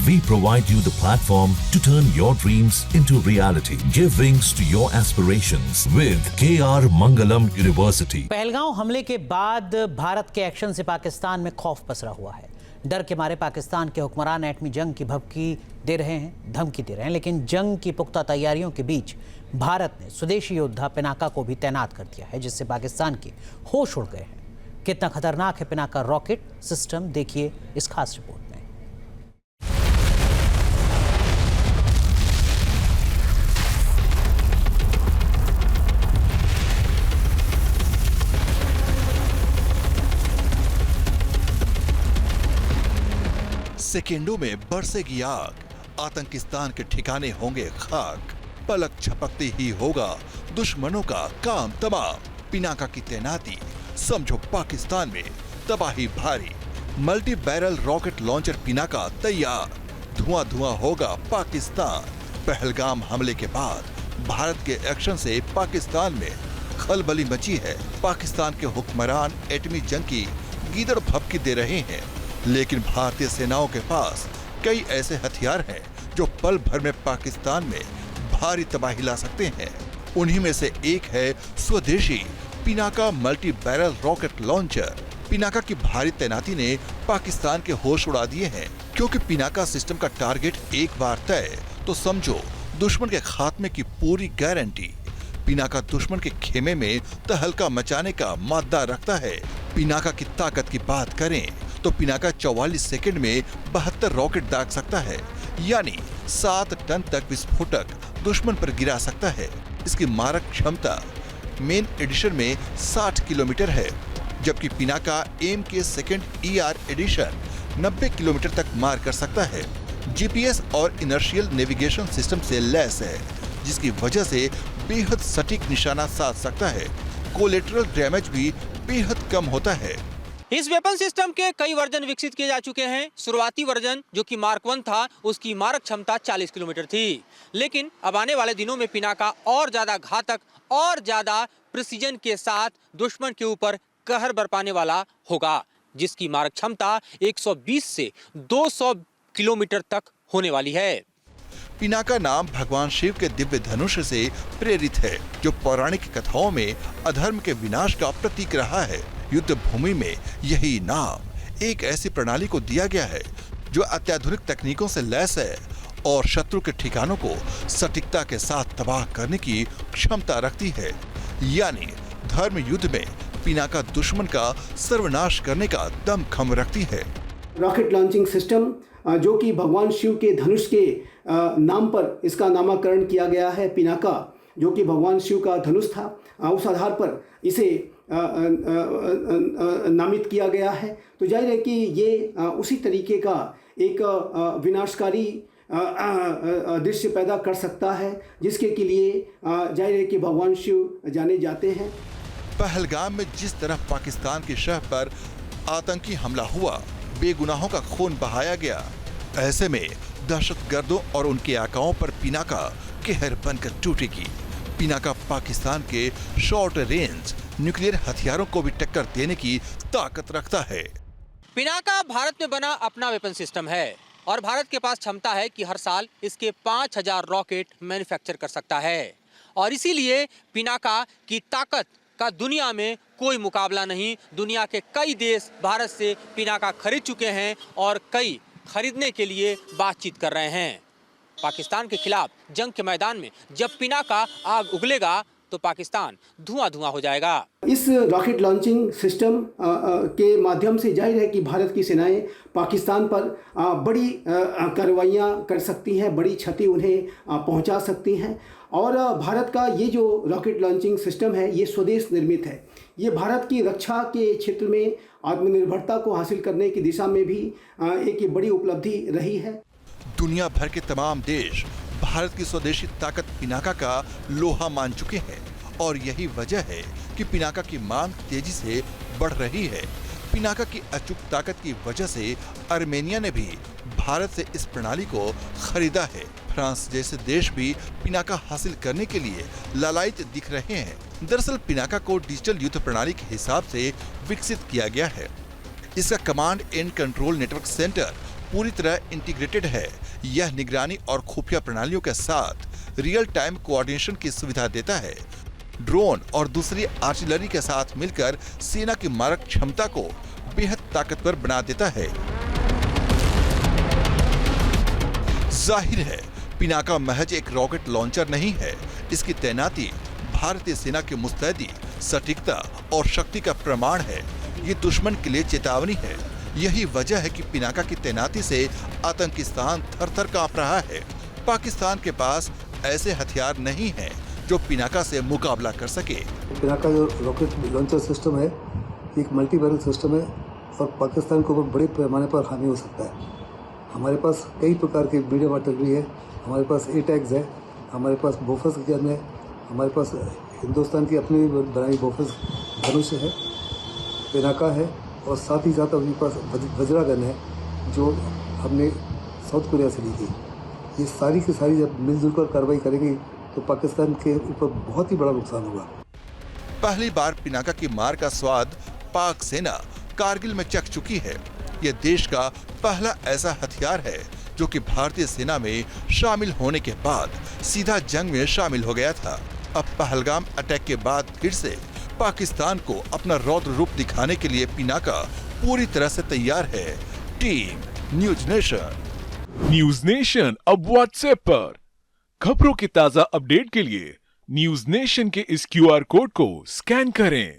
We provide you the platform to turn your dreams into reality. Give wings to your aspirations with KR Mangalam University. Pahalgam हमले के बाद भारत के action से पाकिस्तान में खौफ पसरा हुआ है। डर के मारे पाकिस्तान के हुक्मरान एटमी जंग की धमकी दे रहे हैं, लेकिन जंग की पुख्ता तैयारियों के बीच भारत ने स्वदेशी योद्धा पिनाका को भी तैनात कर दिया है, जिससे पाकिस्तान के होश उड़ गए हैं। कितना खतरनाक है पिनाका रॉकेट सिस्टम, देखिए इस खास रिपोर्ट में। सेकेंडों में बरसेगी आग, आतंकिस्तान के ठिकाने होंगे खाक, पलक झपकते ही होगा दुश्मनों का काम तमाम। पिनाका की तैनाती, समझो पाकिस्तान में तबाही भारी। Multi barrel rocket launcher Pinaka तैयार, धुआं धुआं होगा पाकिस्तान। पहलगाम हमले के बाद भारत के एक्शन से पाकिस्तान में खलबली मची है। पाकिस्तान के हुक्मरान एटमी जंग की गीदड़ भभकी दे रहे हैं, लेकिन भारतीय सेनाओं के पास कई ऐसे हथियार हैं जो पल भर में पाकिस्तान में भारी तबाही ला सकते हैं। उन्हीं में से एक है स्वदेशी Pinaka multi barrel rocket launcher. Pinaka की भारी तैनाती ने पाकिस्तान के होश उड़ा दिए हैं, क्योंकि पिनाका सिस्टम का टारगेट एक बार तय तो समझो दुश्मन के खात्मे की पूरी गारंटी। पिनाका दुश्मन के खेमे में तहलका मचाने का मादा रखता है। पिनाका की ताकत की बात करें तो पिनाका 44 सेकंड में 72 रॉकेट दाग सकता है, यानी 7 टन तक विस्फोटक दुश्मन पर गिरा सकता है। इसकी मारक क्षमता मेन एडिशन में 60 किलोमीटर है, जबकि पिनाका एम के सेकंड ER एडिशन 90 किलोमीटर तक मार कर सकता है। GPS और इनर्शियल नेविगेशन सिस्टम से लैस है, जिसकी वजह से बेहद सटीक निशाना साध सकता है। कोलेटरल डैमेज भी बेहद कम होता है। इस वेपन सिस्टम के कई वर्जन विकसित किए जा चुके हैं। शुरुआती वर्जन जो कि मार्क 1 था, उसकी मारक क्षमता 40 किलोमीटर थी, लेकिन अब आने वाले दिनों में पिनाका और ज्यादा घातक और ज्यादा प्रिसीजन के साथ दुश्मन के ऊपर कहर बरपाने वाला होगा, जिसकी मारक क्षमता 120 से 200 किलोमीटर तक होने वाली है। पिनाका नाम भगवान शिव के दिव्य धनुष से प्रेरित है, जो पौराणिक कथाओं में अधर्म के विनाश का प्रतीक रहा है। युद्ध भूमि में यही नाम एक ऐसी प्रणाली को दिया गया है जो अत्याधुनिक तकनीकों से लैस है और शत्रु के ठिकानों को सटीकता के साथ तबाह करने की क्षमता रखती है। यानी धर्म युद्ध में पिनाका दुश्मन का सर्वनाश करने का दमखम रखती है। रॉकेट लॉन्चिंग सिस्टम जो कि भगवान शिव के धनुष के नाम पर इसका नामकरण किया गया है, पिनाका जो कि भगवान शिव का धनुष था, उस आधार पर इसे नामित किया गया है। तो जाहिर है कि ये उसी तरीके का एक विनाशकारी दृश्य पैदा कर सकता है, जिसके के लिए जाहिर है कि भगवान शिव जाने जाते हैं। पहलगाम में जिस तरह पाकिस्तान के शहर पर आतंकी हमला हुआ, बेगुनाहों का खून बहाया गया, ऐसे में दहशतगर्दों और उनके आकाओं पर पिनाका कहर बनकर टूटेगी। पिनाका पाकिस्तान के शॉर्ट रेंज न्यूक्लियर हथियारों को भी टक्कर देने की ताकत रखता है। पिनाका भारत में बना अपना वेपन सिस्टम है और भारत के पास क्षमता है कि हर साल इसके 5000 रॉकेट मैन्युफैक्चर कर सकता है, और इसीलिए पिनाका की ताकत का दुनिया में कोई मुकाबला नहीं। दुनिया के कई देश भारत से पिनाका खरीद चुके हैं और कई खरीदने के लिए बातचीत कर रहे हैं। पाकिस्तान के खिलाफ जंग के मैदान में जब पिनाका आग उगलेगा तो पाकिस्तान धुआं धुआं हो जाएगा। इस रॉकेट लॉन्चिंग सिस्टम के माध्यम से जाहिर है कि भारत की सेनाएं पाकिस्तान पर बड़ी कार्रवाइयाँ कर सकती हैं, बड़ी क्षति उन्हें पहुंचा सकती हैं। और भारत का ये जो रॉकेट लॉन्चिंग सिस्टम है, ये स्वदेश निर्मित है। ये भारत की रक्षा के क्षेत्र में आत्मनिर्भरता को हासिल करने की दिशा में भी एक बड़ी उपलब्धि रही है। दुनिया भर के तमाम देश भारत की स्वदेशी ताकत पिनाका का लोहा मान चुके हैं, और यही वजह है कि पिनाका की मांग तेजी से बढ़ रही है। पिनाका की अचूक ताकत की वजह से आर्मेनिया ने भी भारत से इस प्रणाली को खरीदा है। फ्रांस जैसे देश भी पिनाका हासिल करने के लिए लालायित दिख रहे हैं। दरअसल पिनाका को डिजिटल युद्ध प्रणाली के हिसाब से विकसित किया गया है। इसका command and control network centre पूरी तरह इंटीग्रेटेड है। यह निगरानी और खुफिया प्रणालियों के साथ रियल टाइम कोऑर्डिनेशन की सुविधा देता है। ड्रोन और दूसरी आर्टिलरी के साथ मिलकर सेना की मारक क्षमता को बेहद ताकतवर बना देता है। जाहिर है, पिनाका महज एक रॉकेट लॉन्चर नहीं है। इसकी तैनाती भारतीय सेना की मुस्तैदी, सटीकता और शक्ति का प्रमाण है। ये दुश्मन के लिए चेतावनी है। यही वजह है कि पिनाका की तैनाती से आतंकिस्तान थर-थर कांप रहा है। पाकिस्तान के पास ऐसे हथियार नहीं हैं जो पिनाका से मुकाबला कर सके। पिनाका जो रॉकेट लॉन्चर सिस्टम है, एक मल्टी बैरल सिस्टम है और पाकिस्तान को बड़े पैमाने पर हानि हो सकता है। हमारे पास कई प्रकार के मीडियम आर्टिलरी है, हमारे पास एटैक्स है, हमारे पास बोफर्स गन है, हमारे पास हिंदुस्तान की अपनी बनाई बोफर्स धनुष है, पिनाका है और साथ ही साथ अपने पास वज्रा गन है जो हमने साउथ कोरिया से ली थी। ये सारी की सारी जब मिलजुल कर कार्रवाई करेंगी तो पाकिस्तान के ऊपर बहुत ही बड़ा नुकसान होगा। पहली बार पिनाका की मार का स्वाद पाक सेना कारगिल में चख चुकी है। यह देश का पहला ऐसा हथियार है जो कि भारतीय सेना में शामिल होने के बाद सीधा जंग में शामिल हो गया था। अब पहलगाम अटैक के बाद फिर से पाकिस्तान को अपना रौद्र रूप दिखाने के लिए पिनाका पूरी तरह से तैयार है। Team news nation. News nation अब व्हाट्सएप पर खबरों के ताजा अपडेट के लिए न्यूज नेशन के इस QR कोड को स्कैन करें।